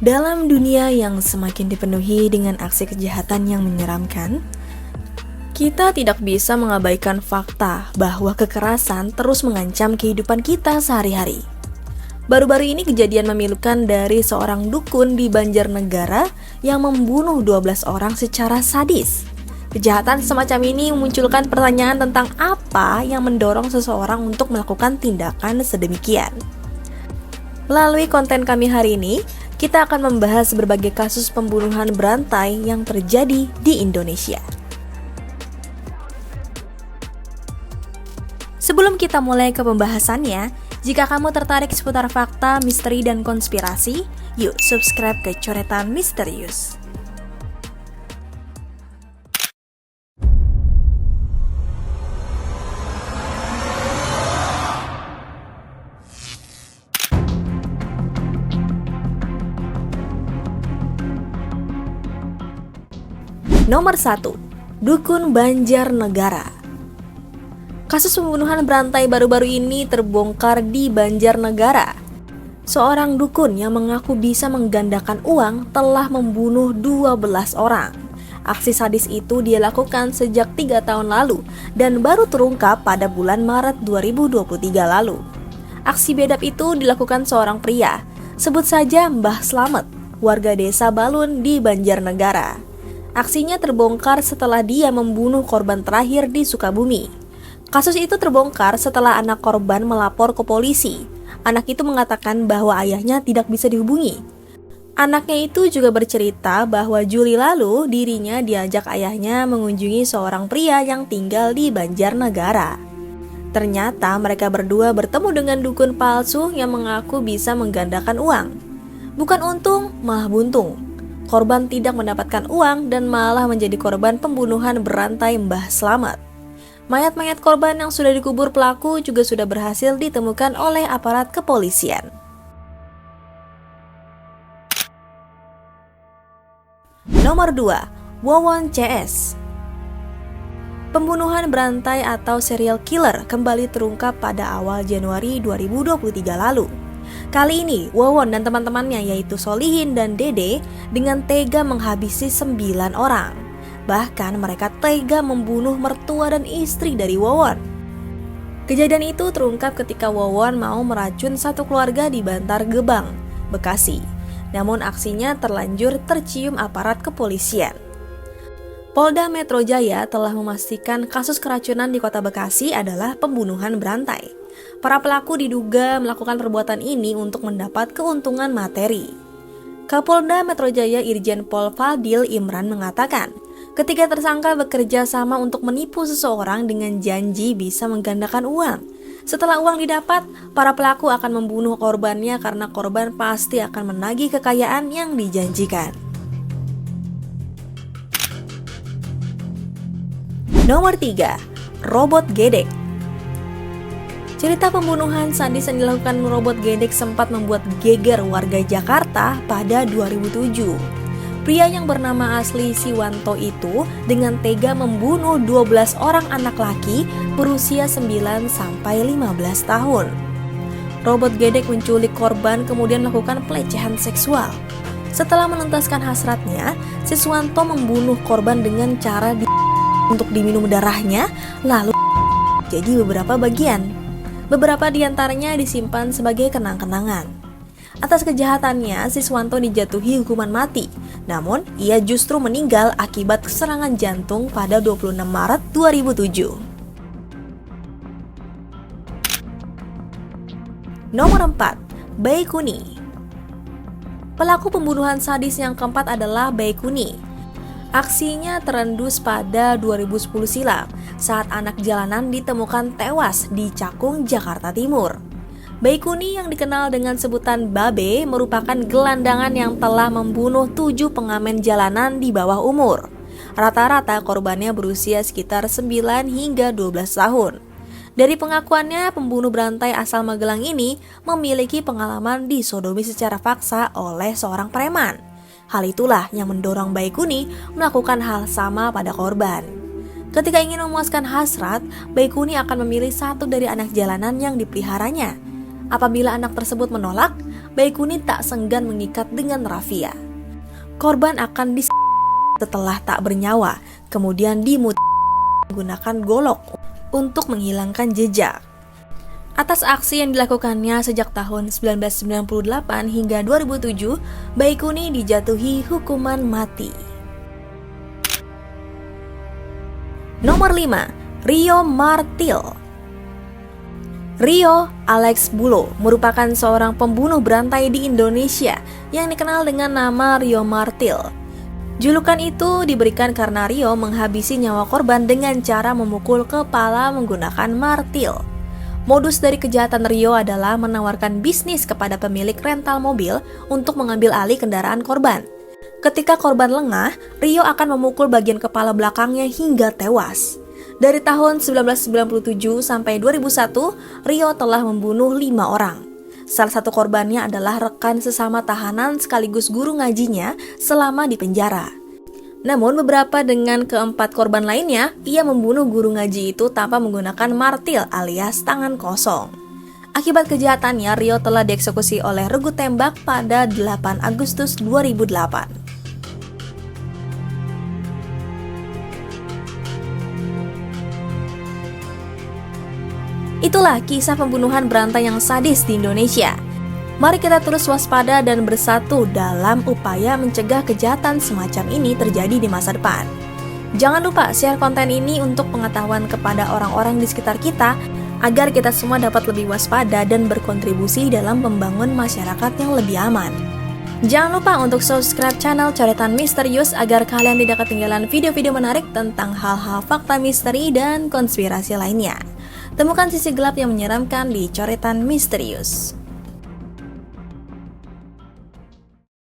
Dalam dunia yang semakin dipenuhi dengan aksi kejahatan yang menyeramkan, kita tidak bisa mengabaikan fakta bahwa kekerasan terus mengancam kehidupan kita sehari-hari. Baru-baru ini kejadian memilukan dari seorang dukun di Banjarnegara yang membunuh 12 orang secara sadis. Kejahatan semacam ini memunculkan pertanyaan tentang apa yang mendorong seseorang untuk melakukan tindakan sedemikian. Melalui konten kami hari ini, kita akan membahas berbagai kasus pembunuhan berantai yang terjadi di Indonesia. Sebelum kita mulai ke pembahasannya, jika kamu tertarik seputar fakta, misteri, dan konspirasi, yuk subscribe ke Coretan Misterius. Nomor 1. Dukun Banjarnegara. Kasus pembunuhan berantai baru-baru ini terbongkar di Banjarnegara. Seorang dukun yang mengaku bisa menggandakan uang telah membunuh 12 orang. Aksi sadis itu dia lakukan sejak 3 tahun lalu dan baru terungkap pada bulan Maret 2023 lalu. Aksi bedap itu dilakukan seorang pria, sebut saja Mbah Slamet, warga desa Balun di Banjarnegara. Aksinya terbongkar setelah dia membunuh korban terakhir di Sukabumi. Kasus itu terbongkar setelah anak korban melapor ke polisi. Anak itu mengatakan bahwa ayahnya tidak bisa dihubungi. Anaknya itu juga bercerita bahwa Juli lalu dirinya diajak ayahnya mengunjungi seorang pria yang tinggal di Banjarnegara. Ternyata mereka berdua bertemu dengan dukun palsu yang mengaku bisa menggandakan uang. Bukan untung, malah buntung. Korban tidak mendapatkan uang dan malah menjadi korban pembunuhan berantai Mbah Slamet. Mayat-mayat korban yang sudah dikubur pelaku juga sudah berhasil ditemukan oleh aparat kepolisian. Nomor 2. Wawon CS. Pembunuhan berantai atau serial killer kembali terungkap pada awal Januari 2023 lalu. Kali ini, Wawon dan teman-temannya yaitu Solihin dan Dede dengan tega menghabisi 9 orang. Bahkan mereka tega membunuh mertua dan istri dari Wawon. Kejadian itu terungkap ketika Wawon mau meracun satu keluarga di Bantar Gebang, Bekasi. Namun aksinya terlanjur tercium aparat kepolisian. Polda Metro Jaya telah memastikan kasus keracunan di kota Bekasi adalah pembunuhan berantai. Para pelaku diduga melakukan perbuatan ini untuk mendapat keuntungan materi. Kapolda Metro Jaya Irjen Pol Fadil Imran mengatakan, ketika tersangka bekerja sama untuk menipu seseorang dengan janji bisa menggandakan uang. Setelah uang didapat, para pelaku akan membunuh korbannya karena korban pasti akan menagih kekayaan yang dijanjikan. Nomor 3. Robot Gedek. Cerita pembunuhan sadis yang dilakukan robot gedek sempat membuat geger warga Jakarta pada 2007. Pria yang bernama asli Siwanto itu dengan tega membunuh 12 orang anak laki berusia 9-15 tahun. Robot gedek menculik korban kemudian melakukan pelecehan seksual. Setelah menuntaskan hasratnya, Siswanto membunuh korban dengan cara untuk diminum darahnya lalu jadi beberapa bagian. Beberapa di antaranya disimpan sebagai kenang-kenangan. Atas kejahatannya, Siswanto dijatuhi hukuman mati. Namun, ia justru meninggal akibat serangan jantung pada 26 Maret 2007. Nomor 4. Baikuni. Pelaku pembunuhan sadis yang keempat adalah Baikuni. Aksinya terendus pada 2010 silam saat anak jalanan ditemukan tewas di Cakung, Jakarta Timur. Baikuni yang dikenal dengan sebutan Babe merupakan gelandangan yang telah membunuh 7 pengamen jalanan di bawah umur. Rata-rata korbannya berusia sekitar 9 hingga 12 tahun. Dari pengakuannya, pembunuh berantai asal Magelang ini memiliki pengalaman disodomi secara paksa oleh seorang preman. Hal itulah yang mendorong Baikuni melakukan hal sama pada korban. Ketika ingin memuaskan hasrat, Baikuni akan memilih satu dari anak jalanan yang dipeliharanya. Apabila anak tersebut menolak, Baikuni tak senggan mengikat dengan rafia. Korban akan setelah tak bernyawa, kemudian menggunakan golok untuk menghilangkan jejak. Atas aksi yang dilakukannya sejak tahun 1998 hingga 2007, Baikuni dijatuhi hukuman mati. Nomor 5. Rio Martil. Rio Alex Bulo merupakan seorang pembunuh berantai di Indonesia yang dikenal dengan nama Rio Martil. Julukan itu diberikan karena Rio menghabisi nyawa korban dengan cara memukul kepala menggunakan martil. Modus dari kejahatan Rio adalah menawarkan bisnis kepada pemilik rental mobil untuk mengambil alih kendaraan korban. Ketika korban lengah, Rio akan memukul bagian kepala belakangnya hingga tewas. Dari tahun 1997 sampai 2001, Rio telah membunuh 5 orang. Salah satu korbannya adalah rekan sesama tahanan sekaligus guru ngajinya selama di penjara. Namun beberapa dengan keempat korban lainnya, ia membunuh guru ngaji itu tanpa menggunakan martil alias tangan kosong. Akibat kejahatannya, Rio telah dieksekusi oleh regu tembak pada 8 Agustus 2008. Itulah kisah pembunuhan berantai yang sadis di Indonesia. Mari kita terus waspada dan bersatu dalam upaya mencegah kejahatan semacam ini terjadi di masa depan. Jangan lupa share konten ini untuk pengetahuan kepada orang-orang di sekitar kita, agar kita semua dapat lebih waspada dan berkontribusi dalam membangun masyarakat yang lebih aman. Jangan lupa untuk subscribe channel Coretan Misterius agar kalian tidak ketinggalan video-video menarik tentang hal-hal fakta misteri dan konspirasi lainnya. Temukan sisi gelap yang menyeramkan di Coretan Misterius.